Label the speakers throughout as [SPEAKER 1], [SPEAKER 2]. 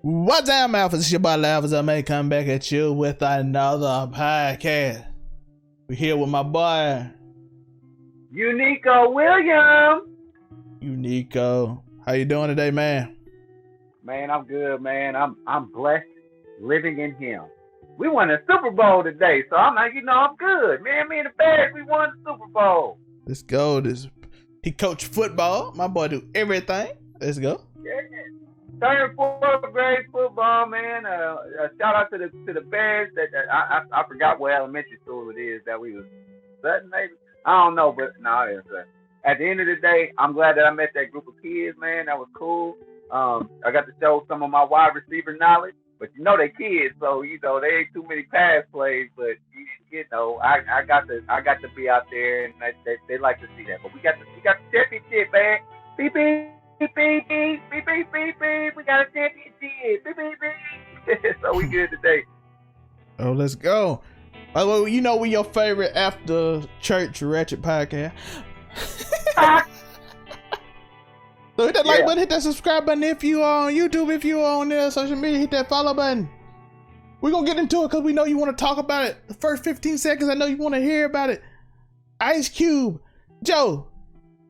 [SPEAKER 1] What's up, Alphas? It's your boy Alphas. I may come back at you with another podcast. We're here with my boy
[SPEAKER 2] Unico Williams.
[SPEAKER 1] Unico. How you doing today, man?
[SPEAKER 2] Man, I'm good, man. I'm blessed living in him. We won a Super Bowl today, so I'm like, I'm good. Man, me and the Bears, we won the Super Bowl.
[SPEAKER 1] Let's go. He coached football. My boy do everything. Let's go.
[SPEAKER 2] Yeah. Third and fourth grade football, man. Shout out to the Bears. I forgot what elementary school it is that we was Sutton, maybe. I don't know, but no, it's at the end of the day, I'm glad that I met that group of kids, man. That was cool. I got to show some of my wide receiver knowledge, but they kids, so they ain't too many pass plays. But I got to be out there, and they like to see that. But we got the championship, man. Beep beep. Beep, beep, beep, beep, beep, beep, beep. We got a championship. Beep, beep, beep. So we good today.
[SPEAKER 1] Oh, let's go. Well, we your favorite after church ratchet podcast. So hit that like button, hit that subscribe button if you are on YouTube, if you are on social media, hit that follow button. We're going to get into it because we know you want to talk about it. The first 15 seconds, I know you want to hear about it. Ice Cube, Joe,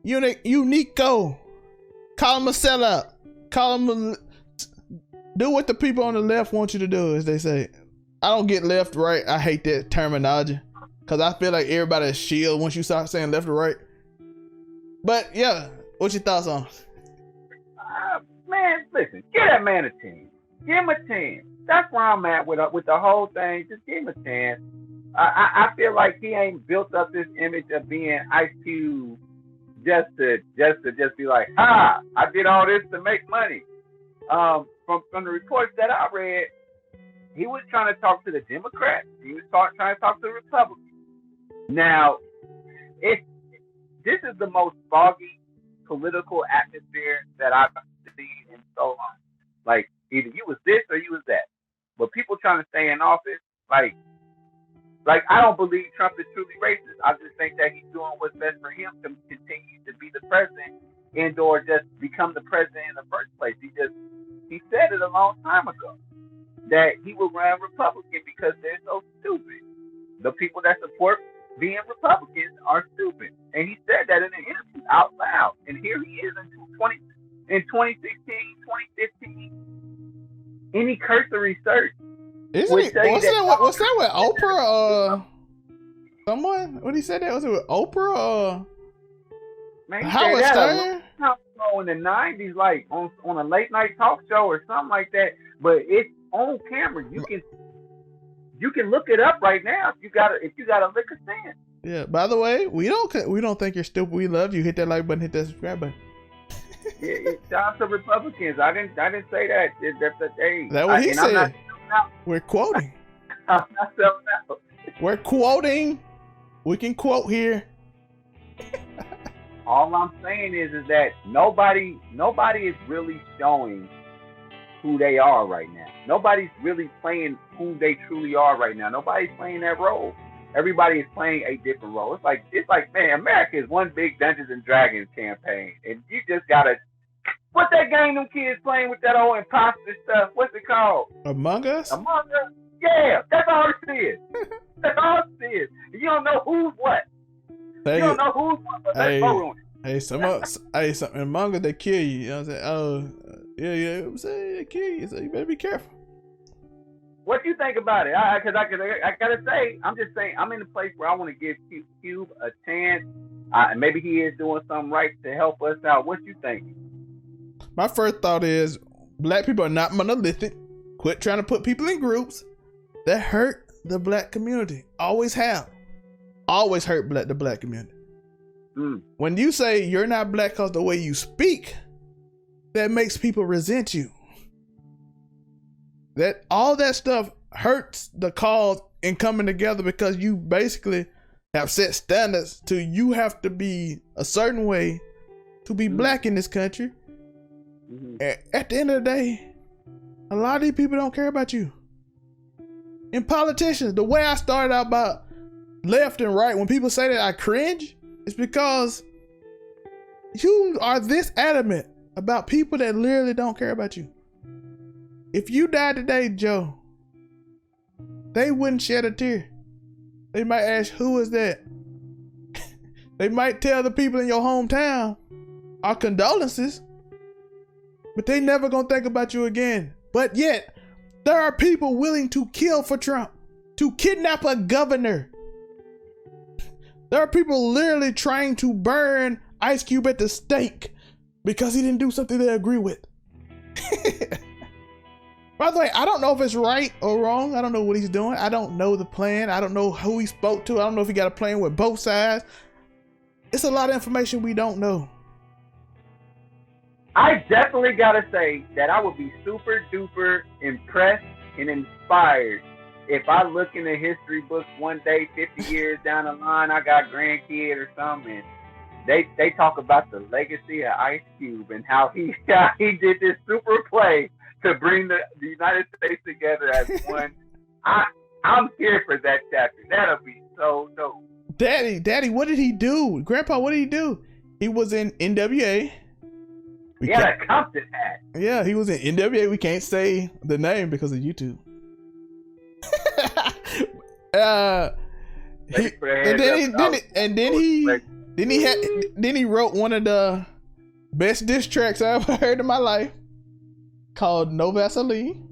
[SPEAKER 1] Unico. Call him a sellout. Do what the people on the left want you to do, as they say. I don't get left, right. I hate that terminology because I feel like everybody's shield once you start saying left or right. But yeah, what's your thoughts on?
[SPEAKER 2] Man, listen, give that man a chance. Give him a chance. That's where I'm at with the whole thing. Just give him a chance. I feel like he ain't built up this image of being Ice Cube. Just to be like, I did all this to make money. From the reports that I read, he was trying to talk to the Democrats. He was trying to talk to the Republicans. Now, this is the most foggy political atmosphere that I've seen in so long. Like, either you was this or you was that. But people trying to stay in office, like I don't believe Trump is truly racist. I just think that he's doing what's best for him to continue to be the president and or just become the president in the first place. He said it a long time ago that he will run Republican because they're so stupid. The people that support being Republicans are stupid. And he said that in an interview out loud. And here he is in 2016, 2015. Any cursory search.
[SPEAKER 1] What's that with Oprah? Someone? When he said that, was it with Oprah?
[SPEAKER 2] Man,
[SPEAKER 1] Howard Stern?
[SPEAKER 2] In the 90s, like on a late night talk show or something like that. But it's on camera. You can look it up right now if you got a liquor stand. Yeah. By the way,
[SPEAKER 1] we don't think you're stupid. We love you. Hit that like button. Hit that subscribe button.
[SPEAKER 2] Yeah, shout out to Republicans. I didn't say that.
[SPEAKER 1] That's what he said. We're quoting.
[SPEAKER 2] I'm not selling out.
[SPEAKER 1] We're quoting. We can quote here.
[SPEAKER 2] All I'm saying is that nobody is really showing who they are right now. Nobody's really playing who they truly are right now. Nobody's playing that role. Everybody is playing a different role. It's like, man, America is one big Dungeons and Dragons campaign, and you just gotta. What's that game them kids playing with that old imposter stuff? What's it called?
[SPEAKER 1] Among Us?
[SPEAKER 2] Among Us? Yeah, that's all it is. That's all it is. You don't know who's what. You don't know who's what, but let's vote on it.
[SPEAKER 1] Some Among Us, they kill you. You know what I'm saying? Oh, yeah, I'm saying they kill you, so you better be careful.
[SPEAKER 2] What do you think about it? I gotta say, I'm just saying, I'm in a place where I want to give Cube a chance. Maybe he is doing something right to help us out. What you think?
[SPEAKER 1] My first thought is black people are not monolithic. Quit trying to put people in groups that hurt the black community. Always have. Always hurt the black community. When you say you're not black because the way you speak, that makes people resent you. That all that stuff hurts the cause in coming together because you basically have set standards to you have to be a certain way to be black in this country. At the end of the day, a lot of these people don't care about you. And politicians, the way I started out about left and right, when people say that I cringe, it's because you are this adamant about people that literally don't care about you. if you died today, Joe, they wouldn't shed a tear. They might ask, who is that? They might tell the people in your hometown our condolences, but they never gonna think about you again. But yet, there are people willing to kill for Trump, to kidnap a governor. There are people literally trying to burn Ice Cube at the stake because he didn't do something they agree with. By the way, I don't know if it's right or wrong. I don't know what he's doing. I don't know the plan. I don't know who he spoke to. I don't know if he got a plan with both sides. It's a lot of information we don't know.
[SPEAKER 2] I definitely gotta say that I would be super duper impressed and inspired if I look in the history books one day, 50 years down the line, I got grandkids or something, and they talk about the legacy of Ice Cube and how he did this super play to bring the United States together as one. I'm here for that chapter. That'll be so dope.
[SPEAKER 1] Daddy, what did he do? Grandpa, what did he do? He was in NWA.
[SPEAKER 2] He had a Compton hat.
[SPEAKER 1] Yeah, he was in NWA. We can't say the name because of YouTube. Then he wrote one of the best diss tracks I ever heard in my life, called No Vaseline.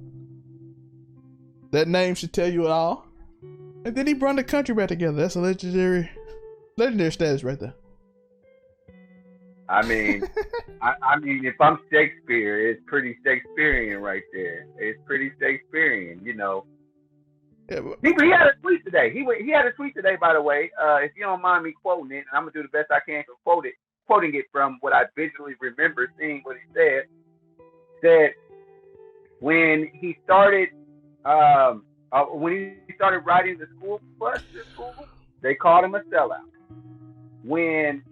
[SPEAKER 1] That name should tell you it all. And then he brought the country back together. That's a legendary status right there.
[SPEAKER 2] I mean, if I'm Shakespeare, it's pretty Shakespearean right there. It's pretty Shakespearean, you know.
[SPEAKER 1] Yeah, but
[SPEAKER 2] he had a tweet today. He had a tweet today, by the way. If you don't mind me quoting it, and I'm gonna do the best I can to quoting it from what I visually remember seeing what he said. Said when he started riding the school bus to school, they called him a sellout. When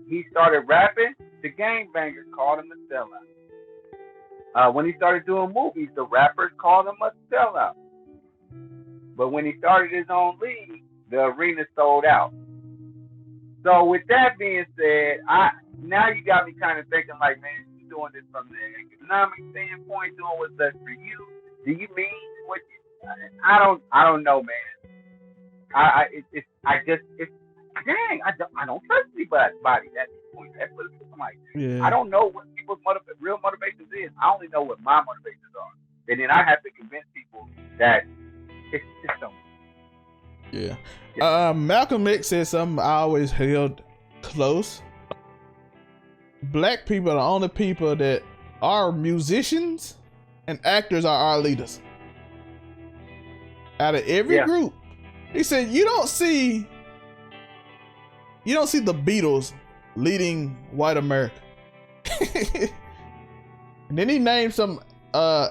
[SPEAKER 2] he started rapping, the gangbangers called him a sellout. When he started doing movies, the rappers called him a sellout. But when he started his own league, the arena sold out. So with that being said, now you got me kind of thinking like, man, you're doing this from the economic standpoint, doing what's best for you. Do you mean what you? I don't know, man. I don't trust anybody at this point. That's what it's like.
[SPEAKER 1] yeah.
[SPEAKER 2] I don't know what people's real motivations is. I only know what my motivations are, and then I have to convince people that it's something.
[SPEAKER 1] Yeah. Malcolm X said something I always held close. Black people are the only people that are musicians and actors are our leaders. Out of every group. He said you don't see the Beatles leading white America. And then he named some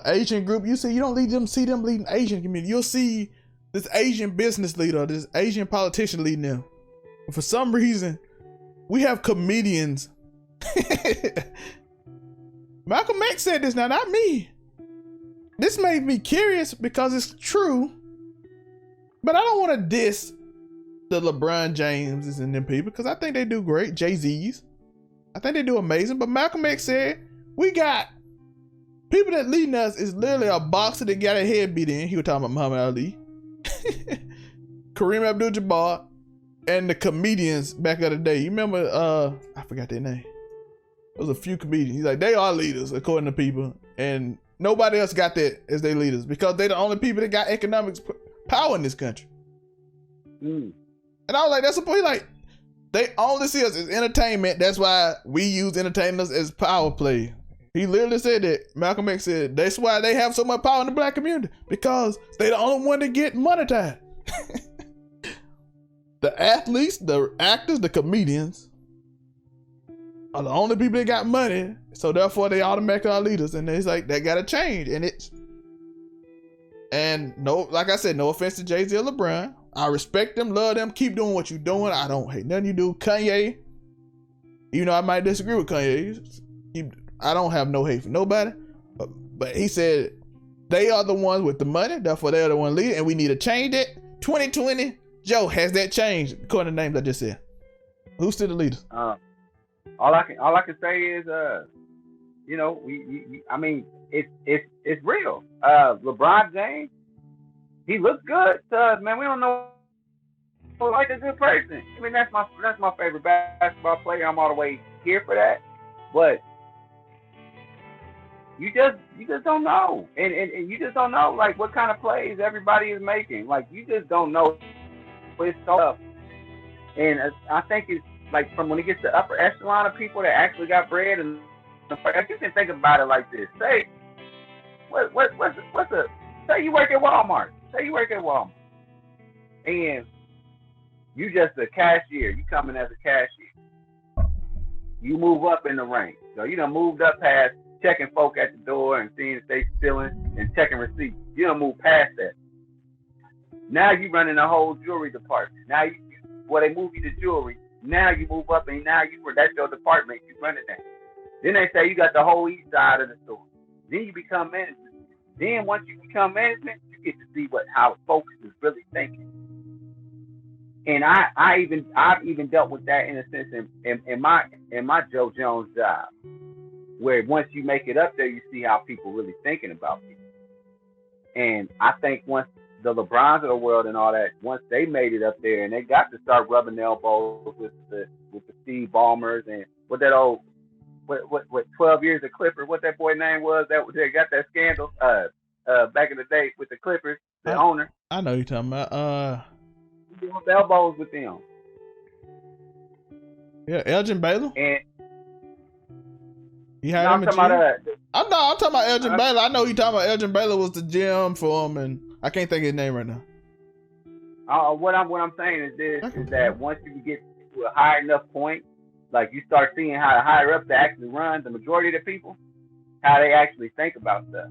[SPEAKER 1] Asian group. You say you don't see them leading Asian community. You'll see this Asian business leader, this Asian politician leading them. But for some reason, we have comedians. Malcolm X said this, now not me. This made me curious because it's true. But I don't want to diss the LeBron Jameses and them people because I think they do great. Jay-Z's. I think they do amazing. But Malcolm X said, we got people that leading us is literally a boxer that got a head beat in. He was talking about Muhammad Ali. Kareem Abdul-Jabbar and the comedians back of the day. You remember, I forgot their name. There was a few comedians. He's like, they are leaders according to people. And nobody else got that as their leaders because they're the only people that got economic power in this country. And I was like, that's the point. Like, they only see us as entertainment. That's why we use entertainers as power play. He literally said that. Malcolm X said that's why they have so much power in the black community because they the only one that get monetized. The athletes, the actors, the comedians are the only people that got money. So therefore they automatically are leaders. And it's like, that gotta change. And no, like I said, no offense to Jay-Z or LeBron. I respect them, love them, keep doing what you're doing. I don't hate nothing you do. Kanye, even though I might disagree with Kanye, I don't have no hate for nobody. But he said they are the ones with the money, therefore they are the one leading, and we need to change it. 2020, Joe, has that changed according to the names I just said? Who's still the leaders?
[SPEAKER 2] All I can say is, you know, I mean, it's real. LeBron James, he looks good to us, man. We don't know like a good person. I mean, that's my favorite basketball player. I'm all the way here for that. But you just don't know, and you just don't know like what kind of plays everybody is making. Like you just don't know. It's so tough. And I think it's like from when it gets to upper echelon of people that actually got bread, and you can think about it like this. Say, say you work at Walmart. Say you work at Walmart, and you just a cashier. You come in as a cashier. You move up in the rank. So you done moved up past checking folk at the door and seeing if they stealing and checking receipts. You done move past that. Now you running the whole jewelry department. Now they move you to jewelry. Now you move up and now that's your department. You running that. Then they say you got the whole east side of the store. Then you become management. Then once you become management, you get to see how folks is really thinking. And I've even dealt with that in a sense in my Joe Jones job, where once you make it up there, you see how people really thinking about people. And I think once the LeBrons of the world and all that, once they made it up there and they got to start rubbing elbows with the Steve Ballmers and what 12 years of Clippers, what that boy name was, that they got that scandal back in the day with the Clippers, the owner.
[SPEAKER 1] I know you're talking about.
[SPEAKER 2] You rub elbows with them.
[SPEAKER 1] Yeah, Elgin Baylor.
[SPEAKER 2] And
[SPEAKER 1] you had him in I'm talking about Elgin Baylor. I know you talking about Elgin Baylor was the GM for him, and I can't think of his name right now.
[SPEAKER 2] What I'm saying is this: is that once you get to a high enough point, like you start seeing how the higher up that actually runs, the majority of the people, how they actually think about stuff.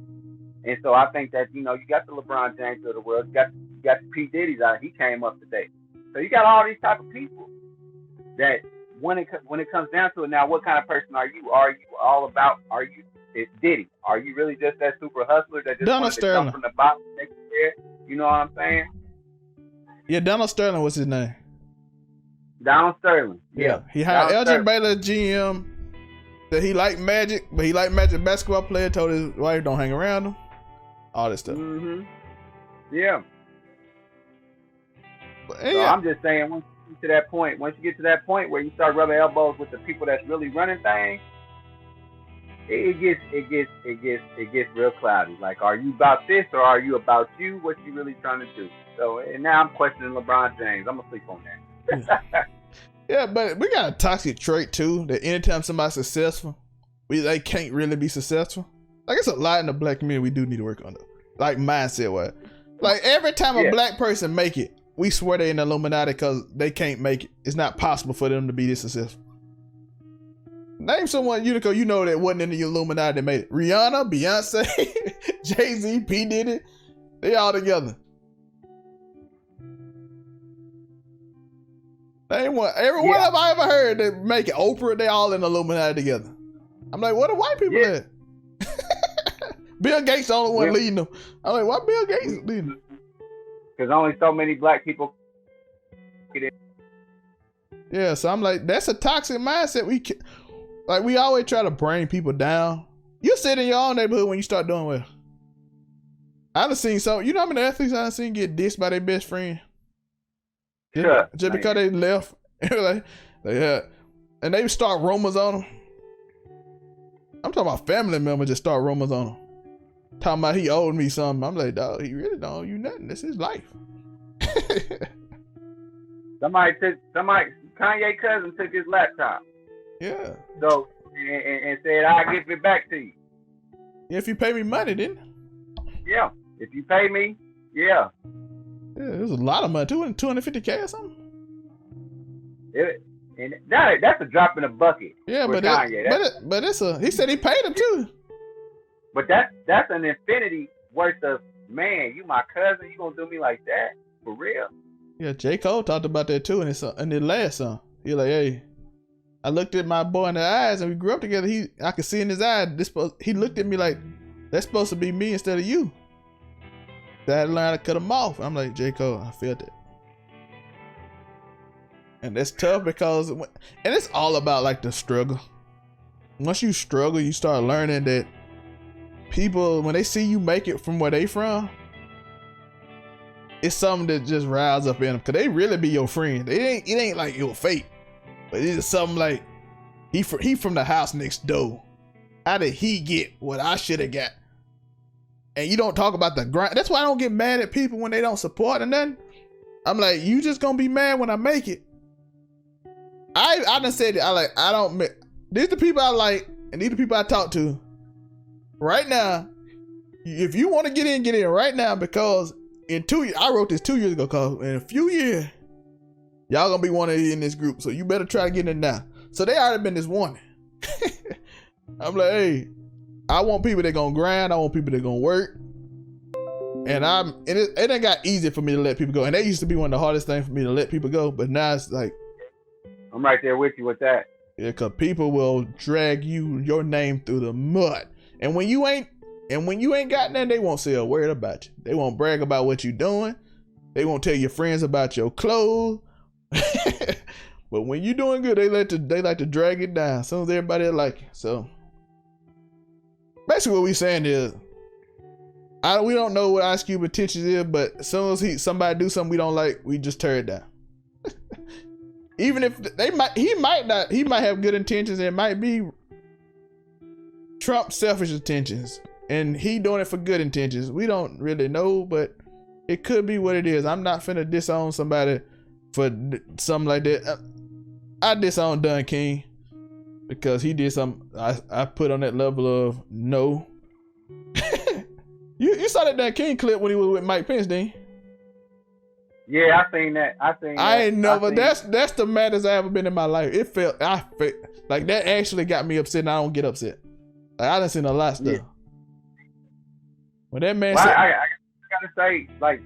[SPEAKER 2] And so I think that you got the LeBron James of the world, you got the P Diddy's out. He came up today, so you got all these type of people that when it comes down to it, now what kind of person are you? Are you all about? Are you Diddy? Are you really just that super hustler that just wanted to come from the bottom next year? You know what I'm saying?
[SPEAKER 1] Yeah, Donald Sterling was his name.
[SPEAKER 2] Donald Sterling. Yeah.
[SPEAKER 1] He hired Elgin Baylor GM. That he liked Magic, but he liked Magic basketball player. Told his wife don't hang around him. All this stuff.
[SPEAKER 2] Mm-hmm. Yeah.
[SPEAKER 1] But,
[SPEAKER 2] so I'm just saying, once you get to that point where you start rubbing elbows with the people that's really running things, it gets real cloudy. Like, are you about this or are you about you? What you really trying to do? So, and now I'm questioning LeBron James. I'm gonna sleep on that.
[SPEAKER 1] Yeah, but we got a toxic trait too. That anytime somebody's successful, they can't really be successful. Like it's a lot in the black community we do need to work on. Like mindset wise. Like every time a black person make it, we swear they're in the Illuminati because they can't make it. It's not possible for them to be this successful. Name someone, Unico, you know that wasn't in the Illuminati that made it. Rihanna, Beyonce, Jay-Z, P. Diddy. They all together. Name one. Every one of them I ever heard that make it. Oprah, they all in the Illuminati together. I'm like, what are white people at? Bill Gates the only one leading them. I'm like, why Bill Gates leading them?
[SPEAKER 2] Because only so many black people get in.
[SPEAKER 1] Yeah, so I'm like, that's a toxic mindset. We always try to bring people down. You sit in your own neighborhood when you start doing well. I done seen some, you know how many athletes I done seen get dissed by their best friend? Just because they left. And they start rumors on them. I'm talking about family members just start rumors on them. Talking about he owed me something. I'm like, dog, he really don't owe you nothing. This is his life.
[SPEAKER 2] Kanye cousin took his laptop.
[SPEAKER 1] Yeah.
[SPEAKER 2] So, and said, I'll give it back to you.
[SPEAKER 1] Yeah, if you pay me money, then.
[SPEAKER 2] Yeah. If you pay me, yeah.
[SPEAKER 1] Yeah, it was a lot of money, $250K or something.
[SPEAKER 2] And that's a drop in a bucket.
[SPEAKER 1] Yeah, but Kanye. He said he paid him too. But
[SPEAKER 2] that's an infinity worth of, man, you my cousin, you gonna do me like that? For real?
[SPEAKER 1] Yeah, J. Cole talked about that too in his last song. He like, hey, I looked at my boy in the eyes and we grew up together. I could see in his eyes, he looked at me like, that's supposed to be me instead of you. So I had to learn how to cut him off. I'm like, J. Cole, I felt it. And that's tough because, and it's all about like the struggle. Once you struggle, you start learning that people, when they see you make it from where they from, it's something that just riles up in them, cause they really be your friend. It ain't like your fate, but it's something like he from the house next door. How did he get what I should have got? And you don't talk about the grind. That's why I don't get mad at people when they don't support or nothing. I'm like, you just gonna be mad when I make it. I done said it. I don't. These the people I like, and these the people I talk to. Right now, if you want to get in right now, because in 2 years, I wrote this 2 years ago, cause in a few years, y'all gonna be wanted in this group, so you better try to get in now. So they already been this warning. I'm like, hey, I want people that gonna grind. I want people that gonna work. And it ain't got easy for me to let people go. And that used to be one of the hardest things for me to let people go. But now it's like,
[SPEAKER 2] I'm right there with you with that.
[SPEAKER 1] Yeah, cause people will drag your name through the mud. And when you ain't got nothing, they won't say a word about you. They won't brag about what you doing. They won't tell your friends about your clothes. But when you doing good, they like to drag it down. As soon as everybody like it. So basically what we saying is, we don't know what Ice Cube intentions is, but as soon as somebody do something we don't like, we just tear it down. Even if he might have good intentions, and it might be Trump's selfish intentions, and he doing it for good intentions. We don't really know, but it could be what it is. I'm not finna disown somebody for something like that. I disown Don King because he did something I put on that level of no. You saw that Don King clip when he was with Mike Pence, didn't you?
[SPEAKER 2] Yeah, I seen that.
[SPEAKER 1] I ain't never. That's the maddest I ever been in my life. I felt like that actually got me upset, and I don't get upset. Like, I done seen a lot of stuff. Yeah. When that man said,
[SPEAKER 2] I gotta say, like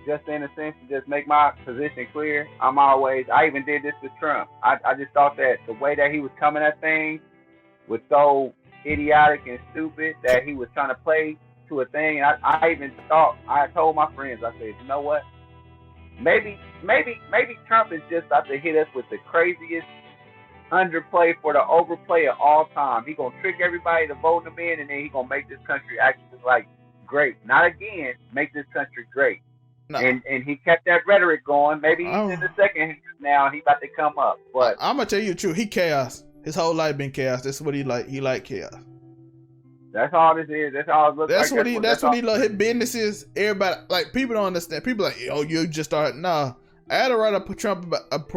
[SPEAKER 2] just in a sense, to just make my position clear. I even did this with Trump. I just thought that the way that he was coming at things was so idiotic and stupid that he was trying to play to a thing. I even thought, I told my friends, I said, you know what? Maybe Trump is just about to hit us with the craziest underplay for the overplay of all time. He gonna trick everybody to vote him in, and then he gonna make this country actually like great. Not again, make this country great. No. And he kept that rhetoric going. Maybe he's in the second now, and he about to come up. But
[SPEAKER 1] I'm gonna tell you the truth. He chaos. His whole life been chaos. That's what he like. He like chaos.
[SPEAKER 2] That's all this is. That's all it looks
[SPEAKER 1] that's
[SPEAKER 2] like.
[SPEAKER 1] That's what he love. His business is everybody. Like, people don't understand. People like, oh, you just started. Nah, I had to write a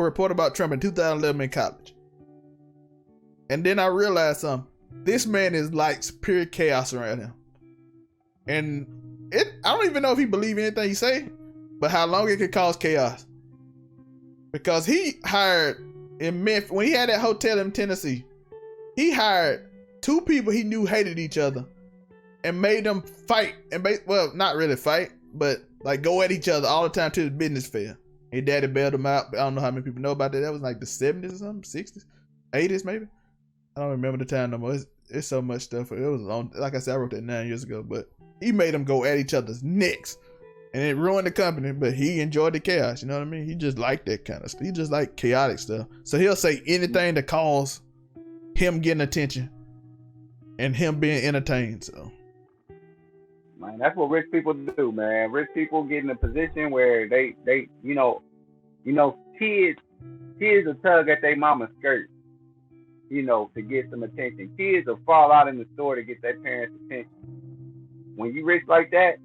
[SPEAKER 1] report about Trump in 2011 in college, and then I realized something. This man is like pure chaos around him, and I don't even know if he believe anything he say, but how long it could cause chaos. Because he hired in Memphis, when he had that hotel in Tennessee, he hired 2 people he knew hated each other and made them fight well, not really fight, but like go at each other all the time till his business failed. His daddy bailed him out. I don't know how many people know about that. That was like the 70s or something, 60s, 80s maybe. I don't remember the time no more. It's so much stuff. It was on, like I said, I wrote that 9 years ago, but he made them go at each other's necks, and it ruined the company. But he enjoyed the chaos. You know what I mean? He just liked that kind of stuff. He just like chaotic stuff. So he'll say anything to cause him getting attention and him being entertained. So,
[SPEAKER 2] man, that's what rich people do, man. Rich people get in a position where they kids will tug at their mama's skirt, to get some attention. Kids will fall out in the store to get their parents' attention. When you rich like that,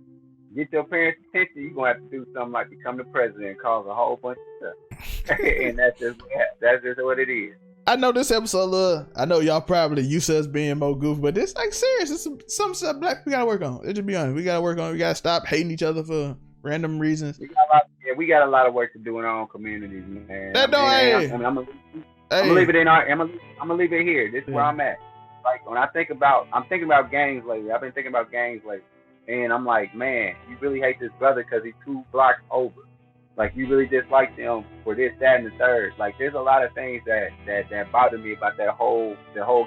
[SPEAKER 2] get your parents' attention, you're gonna have to do something like become the president and cause a whole bunch of stuff. And that's just what it is.
[SPEAKER 1] I know this episode, I know y'all probably used to us being more goofy, but it's like serious. It's some stuff black people gotta work on. Let's just be honest. We gotta work on it. We gotta stop hating each other for random reasons.
[SPEAKER 2] We got a lot of work to do in our own communities, man.
[SPEAKER 1] I'm
[SPEAKER 2] gonna leave it I'm gonna leave it here. This is where I'm at. Like, when I'm thinking about gangs lately. I've been thinking about gangs lately, and I'm like, man, you really hate this brother because he's 2 blocks over. Like, you really dislike them for this, that, and the third. Like, there's a lot of things that bother me about the whole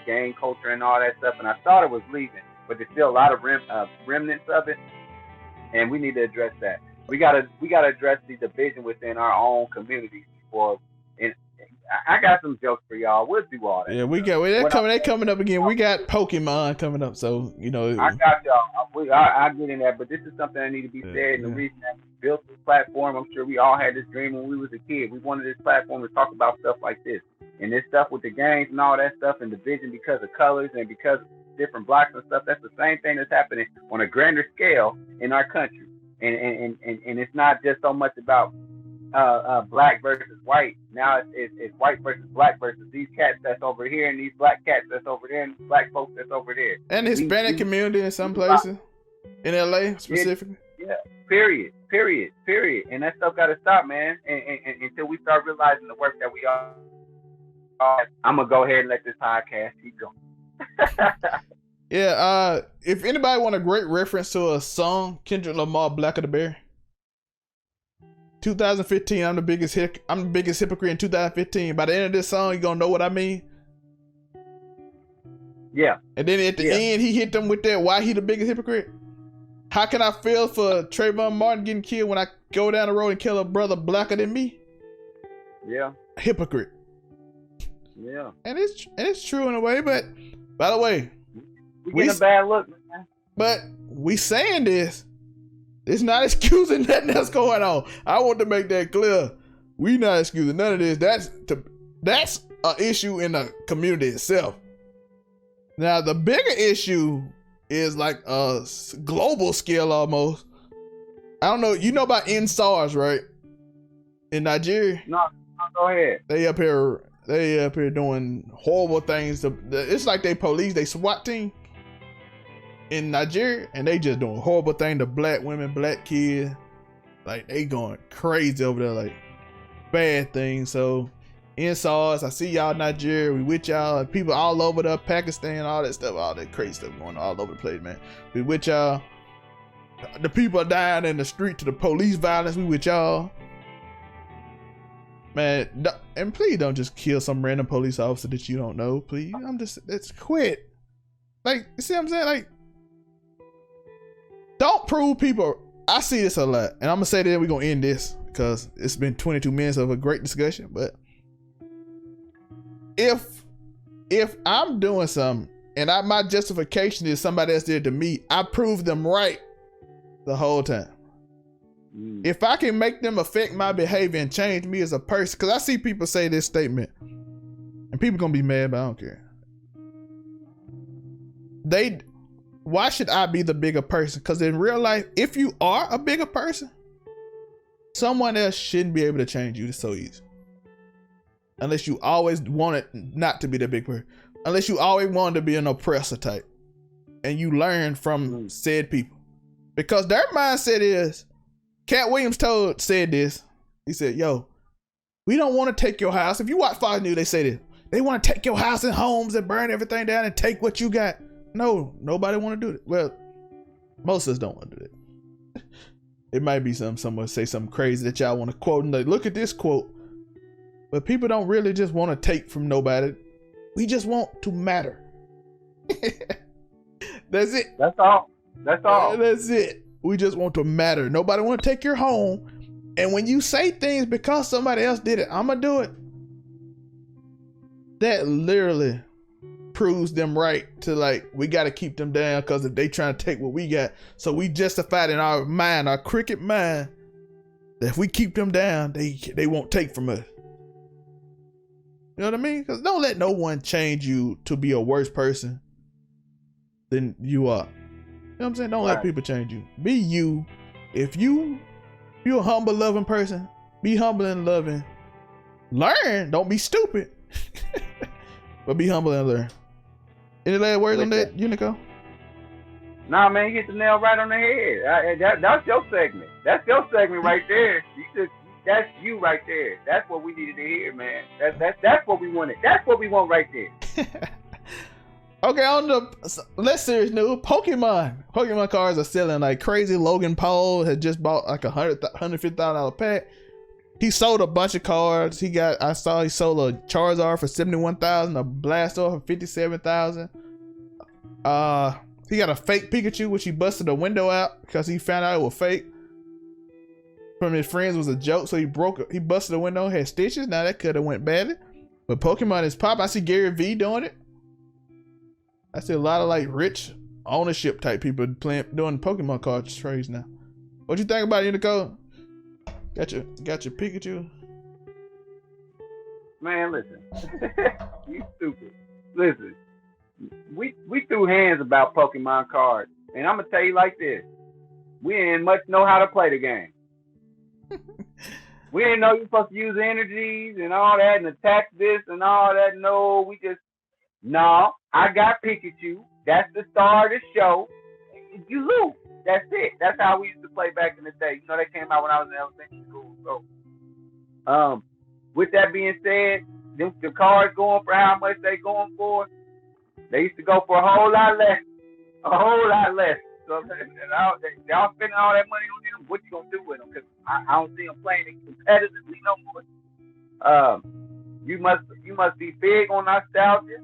[SPEAKER 2] gang culture and all that stuff. And I thought it was leaving, but there's still a lot of remnants of it, and we need to address that. We gotta address the division within our own communities before. And I got some jokes for y'all. We'll do all that.
[SPEAKER 1] Yeah, we got they coming up again. We got Pokemon coming up, so you know.
[SPEAKER 2] I got y'all. I get in that, but this is something that need to be said. And the reason that we built this platform, I'm sure we all had this dream when we was a kid. We wanted this platform to talk about stuff like this, and this stuff with the games and all that stuff, and division because of colors and because of different blocks and stuff. That's the same thing that's happening on a grander scale in our country, and it's not just so much about black versus white. Now it's white versus black versus these cats that's over here and these black cats that's over there and black folks that's over there.
[SPEAKER 1] And the Hispanic community in some places, in LA specifically.
[SPEAKER 2] Yeah. Period. And that stuff got to stop, man. And until we start realizing the work that we are, I'm gonna go ahead and let this podcast keep going.
[SPEAKER 1] Yeah. If anybody want a great reference to a song, Kendrick Lamar, "Blacker the Berry." 2015, I'm the biggest hypocrite in 2015. By the end of this song, you're gonna know what I mean.
[SPEAKER 2] Yeah.
[SPEAKER 1] And then at the end, he hit them with that, why he the biggest hypocrite? How can I feel for Trayvon Martin getting killed when I go down the road and kill a brother blacker than me?
[SPEAKER 2] Yeah.
[SPEAKER 1] Hypocrite.
[SPEAKER 2] Yeah.
[SPEAKER 1] And it's true in a way, but by the way,
[SPEAKER 2] we getting a bad look, man.
[SPEAKER 1] But we saying this. It's not excusing nothing that's going on. I want to make that clear. We not excusing none of this. That's an issue in the community itself. Now the bigger issue is like a global scale almost. I don't know. You know about NSARS, right? In Nigeria.
[SPEAKER 2] No, go ahead.
[SPEAKER 1] They up here doing horrible things. It's like they SWAT team in Nigeria, and they just doing horrible thing to black women, black kids. Like they going crazy over there, like bad things. So NSARS, I see y'all Nigeria, we with y'all, people all over there, Pakistan, all that stuff, all that crazy stuff going on all over the place, man. We with y'all. The people are dying in the street to the police violence, we with y'all. Man, and please don't just kill some random police officer that you don't know, please. Let's quit. Like, you see what I'm saying? Like, don't prove people. I see this a lot, and I'm gonna say that we're gonna end this because it's been 22 minutes of a great discussion. But if I'm doing something and my justification is somebody else did to me, I prove them right the whole time. If I can make them affect my behavior and change me as a person, because I see people say this statement, and people gonna be mad, but I don't care. Why should I be the bigger person? Because in real life, if you are a bigger person, someone else shouldn't be able to change you so easy. Unless you always wanted not to be the big person. Unless you always wanted to be an oppressor type. And you learn from said people. Because their mindset is, Cat Williams said this. He said, yo, we don't want to take your house. If you watch Fox News, they say this. They want to take your house and homes and burn everything down and take what you got. No, nobody want to do it. Well, most of us don't want to do it. It might be someone say something crazy that y'all want to quote and like, look at this quote. But people don't really just want to take from nobody. We just want to matter. That's it.
[SPEAKER 2] That's all.
[SPEAKER 1] That's it. We just want to matter. Nobody want to take your home. And when you say things because somebody else did it, I'm going to do it. That literally proves them right to like, we got to keep them down because if they trying to take what we got. So we justified in our mind, our crooked mind, that if we keep them down, they won't take from us. You know what I mean? Because don't let no one change you to be a worse person than you are. You know what I'm saying? Don't let people change you. Be you. If you're a humble, loving person, be humble and loving. Learn. Don't be stupid. But be humble and learn. Any last words on that, Unico?
[SPEAKER 2] Nah, man, you hit the nail right on the head. That's your segment. That's your segment right there. That's you right there. That's what we needed to hear, man. That's what we wanted. That's what we want right there.
[SPEAKER 1] Okay, on the less serious news, Pokemon cards are selling like crazy. Logan Paul had just bought like $150,000 pack. He sold a bunch of cards. I saw he sold a Charizard for $71,000, a Blastoise for $57,000. He got a fake Pikachu, which he busted the window out because he found out it was fake. From his friends was a joke, so he busted the window, had stitches. Now that could have went badly. But Pokemon is pop. I see Gary V doing it. I see a lot of like rich ownership type people doing Pokemon card trades now. What you think about it, Unico? Got your Pikachu?
[SPEAKER 2] Man, listen. You stupid. Listen. We threw hands about Pokemon cards. And I'm gonna tell you like this. We didn't much know how to play the game. We didn't know you're supposed to use energies and all that and attack this and all that. No, I got Pikachu. That's the star of the show. You lose. That's it. That's how we used to play back in the day. You know, that came out when I was in elementary school. So, with that being said, the cards going for how much they going for, they used to go for a whole lot less. A whole lot less. So y'all spending all that money on them. What you gonna do with them? Because I don't see them playing it competitively no more. You must be big on nostalgia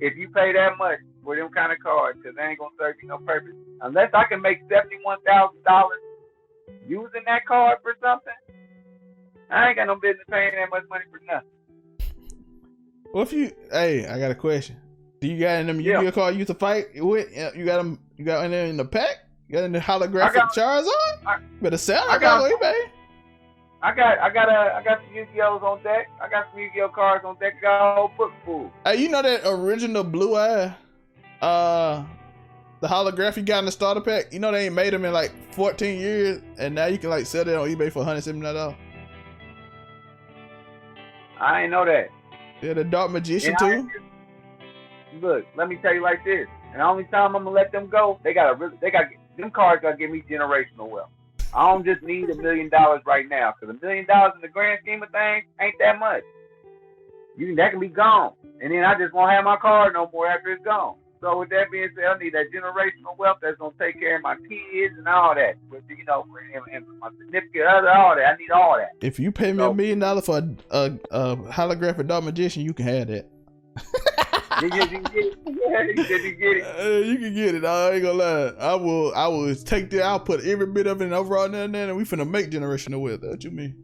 [SPEAKER 2] if you pay that much for them kind of cards, because they ain't gonna serve you no purpose unless I can make $71,000 using that card for something. I ain't got no business paying that much money for nothing.
[SPEAKER 1] Well, I got a question. Do you got in them Yu-Gi-Oh card you used to fight with? You got them? You got in there in the pack? You got in the holographic Charizard? Better sell. I got on eBay.
[SPEAKER 2] I got some Yu-Gi-Ohs on deck. I got some Yu-Gi-Oh cards on deck. I got a whole book full.
[SPEAKER 1] Hey, you know that original Blue Eye, the holograph you got in the starter pack? You know they ain't made them in like 14 years, and now you can like sell that on eBay for $179.
[SPEAKER 2] I ain't know that.
[SPEAKER 1] Yeah, the Dark Magician too.
[SPEAKER 2] Look, let me tell you like this. And the only time I'm gonna let them go, them cards gotta give me generational wealth. I don't just need $1 million right now, because $1 million in the grand scheme of things ain't that much. That can be gone, and then I just won't have my card no more after it's gone. So with that being said, I need that generational wealth that's gonna take care of my kids and all that. With and my significant other, all that. I need all that.
[SPEAKER 1] If you pay me $1 million for a holographic Dark Magician, you can have that.
[SPEAKER 2] You can get it.
[SPEAKER 1] You can get it. I ain't gonna lie. I will take that. I'll put every bit of it in overall there, and we finna make generational wealth. What you mean?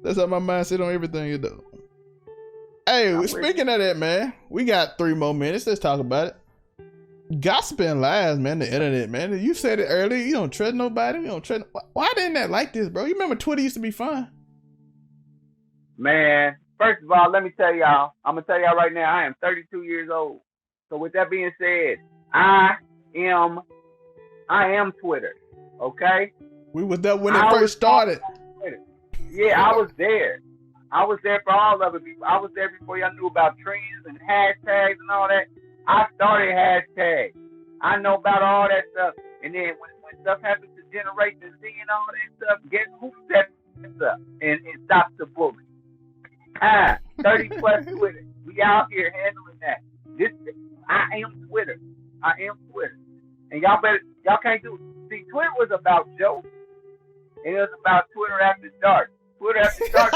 [SPEAKER 1] That's how my mindset on everything is, though. Hey, speaking of that, man, we got 3 more minutes. Let's talk about it. Gossiping lies, man. The internet, man. You said it earlier. You don't trust nobody. You don't trust. Why didn't that like this, bro? You remember Twitter used to be fun?
[SPEAKER 2] Man, first of all, let me tell y'all. I'm gonna tell y'all right now. I am 32 years old. So with that being said, I am Twitter. Okay.
[SPEAKER 1] We was there when it first started.
[SPEAKER 2] Yeah, I was there. I was there for all of it. I was there before y'all knew about trends and hashtags and all that. I started hashtags. I know about all that stuff. And then when stuff happens to Generation Z and all that stuff, guess who sets this up and stops the bullying? 30 plus Twitter. We out here handling that. I am Twitter. And y'all can't do it. See, Twitter was about jokes. And it was about Twitter after dark. Twitter after dark.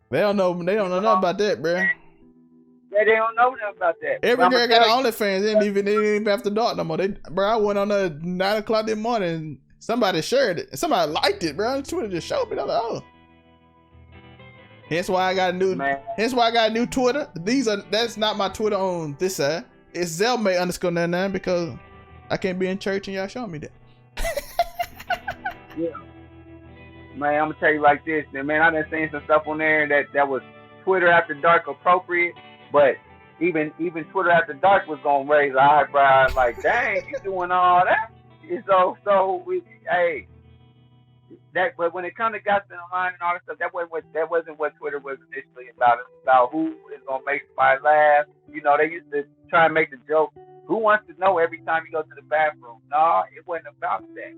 [SPEAKER 1] They don't know nothing about that, bro.
[SPEAKER 2] Yeah, they don't know nothing about that.
[SPEAKER 1] Every girl got an OnlyFans. They ain't even after dark no more. I went on there 9 o'clock this morning and somebody shared it. Somebody liked it, bro. Twitter just showed me. I was like, oh. Hence why I got a new Twitter. That's not my Twitter on this side. It's Zelmay_99 because I can't be in church and y'all showing me that.
[SPEAKER 2] Yeah. Man, I'm gonna tell you like this, man. I done seen some stuff on there that was Twitter after dark appropriate, but even Twitter after dark was gonna raise an eyebrow like, dang, you doing all that? But when it comes to gossiping online and all that stuff, that wasn't what Twitter was initially about. It was about who is gonna make somebody laugh. They used to try and make the joke, who wants to know every time you go to the bathroom? No, it wasn't about that.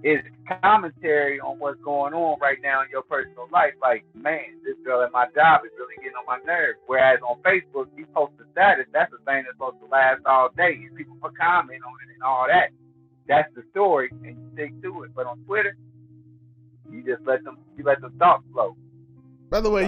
[SPEAKER 2] It's commentary on what's going on right now in your personal life. Like, man, this girl at my job is really getting on my nerves. Whereas on Facebook, you post a status, that's the thing that's supposed to last all day. And people put comment on it and all that. That's the story, and you stick to it. But on Twitter, you just let them thoughts flow.
[SPEAKER 1] By the way,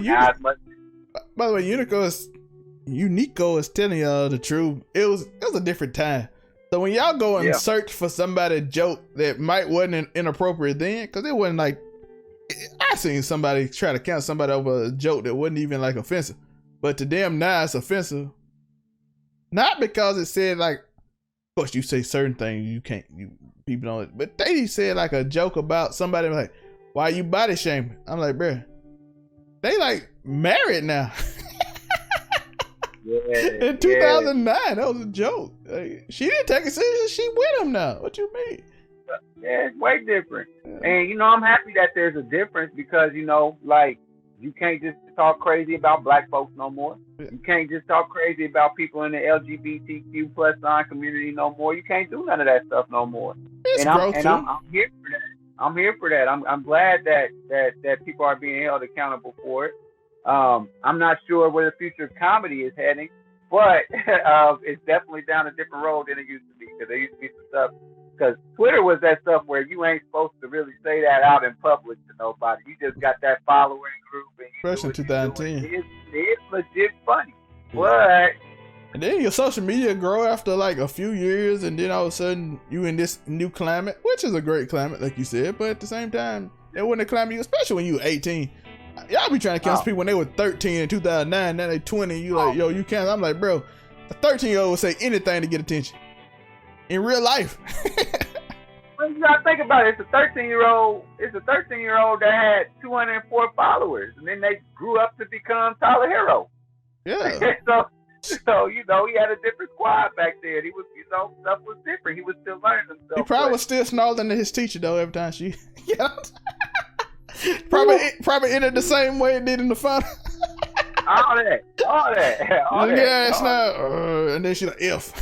[SPEAKER 1] Unico is telling y'all the truth. It was a different time. So when y'all go and search for somebody joke that wasn't inappropriate then, because it wasn't like, I I seen somebody try to cancel somebody over a joke that wasn't even like offensive, but to them now it's offensive. Not because it said like, of course you say certain things you can't, you people don't, but they said like a joke about somebody like, why you body shaming? I'm like, bruh, they like married now.
[SPEAKER 2] Yeah,
[SPEAKER 1] in 2009, that was a joke. Like, she didn't take it seriously. She with him now. What you mean?
[SPEAKER 2] Yeah, it's way different. And, you know, I'm happy that there's a difference because, you know, like, you can't just talk crazy about black folks no more. You can't just talk crazy about people in the LGBTQ plus sign community no more. You can't do none of that stuff no more.
[SPEAKER 1] It's
[SPEAKER 2] I'm here for that. I'm here for that. I'm glad that people are being held accountable for it. I'm not sure where the future of comedy is heading, but it's definitely down a different road than it used to be, because there used to be some stuff. Because Twitter was that stuff where you ain't supposed to really say that out in public to nobody. You just got that following group, and
[SPEAKER 1] especially in 2010.
[SPEAKER 2] It's legit funny, but.
[SPEAKER 1] And then your social media grow after like a few years, and then all of a sudden you in this new climate, which is a great climate, like you said, but at the same time, it wasn't a climate, especially when you were 18. Y'all be trying to cancel people when they were 13 in 2009, now they 20, you like, yo, you can't. I'm like, bro, a 13-year-old would say anything to get attention. In real life.
[SPEAKER 2] Well, you gotta think about it. It's a 13-year-old that had 204 followers, and then they grew up to become Tyler Hero.
[SPEAKER 1] Yeah.
[SPEAKER 2] So, you know, he had a different squad back then. He was, you know, stuff was different. He was still learning himself.
[SPEAKER 1] He probably was still snarling at his teacher though every time she probably ended the same way it did in the final.
[SPEAKER 2] all that.
[SPEAKER 1] Yeah, it's not. And then she's like, F.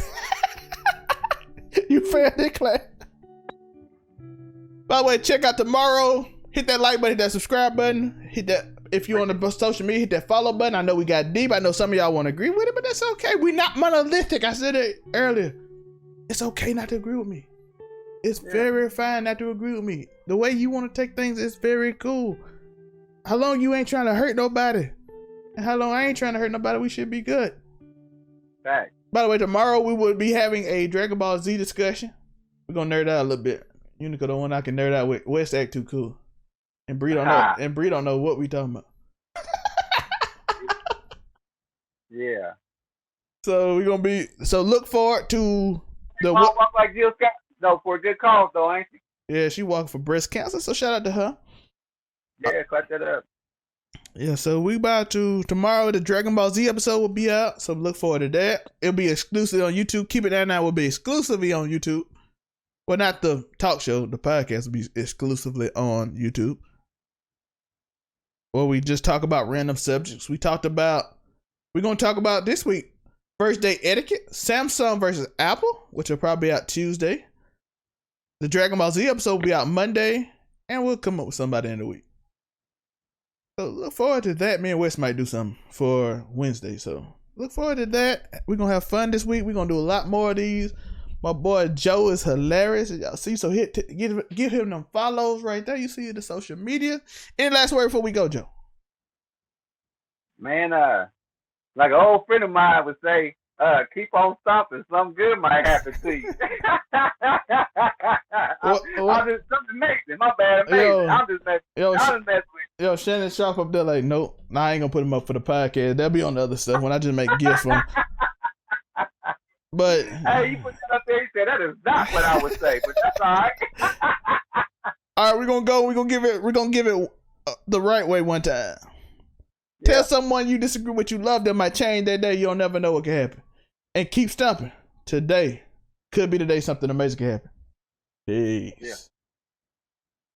[SPEAKER 1] You failed that class. By the way, check out tomorrow. Hit that like button, hit that subscribe button, hit that. If you're on the social media, hit that follow button. I know we got deep. I know some of y'all won't agree with it, but that's okay. We're not monolithic. I said it earlier. It's okay not to agree with me. It's very fine not to agree with me. The way you want to take things is very cool. How long you ain't trying to hurt nobody, and how long I ain't trying to hurt nobody, we should be good.
[SPEAKER 2] Fact.
[SPEAKER 1] By the way, tomorrow we will be having a Dragon Ball Z discussion. We're gonna nerd out a little bit. Unico the one I can nerd out with. West act too cool. And Bree don't know. And Bree don't know what we talking about.
[SPEAKER 2] Yeah.
[SPEAKER 1] So we're gonna be. So look forward to the.
[SPEAKER 2] Walk like Jill Scott though for a good cause though, ain't she?
[SPEAKER 1] Yeah, she walking for breast cancer. So shout out to her.
[SPEAKER 2] Yeah, clap that up.
[SPEAKER 1] Yeah, so we about to tomorrow. The Dragon Ball Z episode will be out. So look forward to that. It'll be exclusive on YouTube. Keep It That Now will be exclusively on YouTube. Well, not the talk show. The podcast will be exclusively on YouTube. Well, we just talk about random subjects. We're going to talk about this week, first day etiquette, Samsung versus Apple, which will probably be out Tuesday. The Dragon Ball Z episode will be out Monday, and we'll come up with somebody in the week. So look forward to that. Me and Wes might do something for Wednesday. So look forward to that. We're going to have fun this week. We're going to do a lot more of these. My boy Joe is hilarious. Y'all see, so give him them follows right there. You see the social media. Any last word before we go, Joe?
[SPEAKER 2] Man, like an old friend of mine would say, keep on stomping. Something good might happen to you. Something amazing. My bad. I'm just messing with you.
[SPEAKER 1] Yo, Shannon Sharp up there like, nope. Nah, I ain't gonna put him up for the podcast. They'll be on the other stuff when I just make gifts for him. But
[SPEAKER 2] hey, you put that up there. He said that is not what I would say, but that's all right.
[SPEAKER 1] All right, we're gonna go. We're gonna give it the right way one time. Yeah. Tell someone you disagree with, you love them, might change their day. You'll never know what can happen. And keep stomping. Today could be the day something amazing can happen. Peace. Yeah.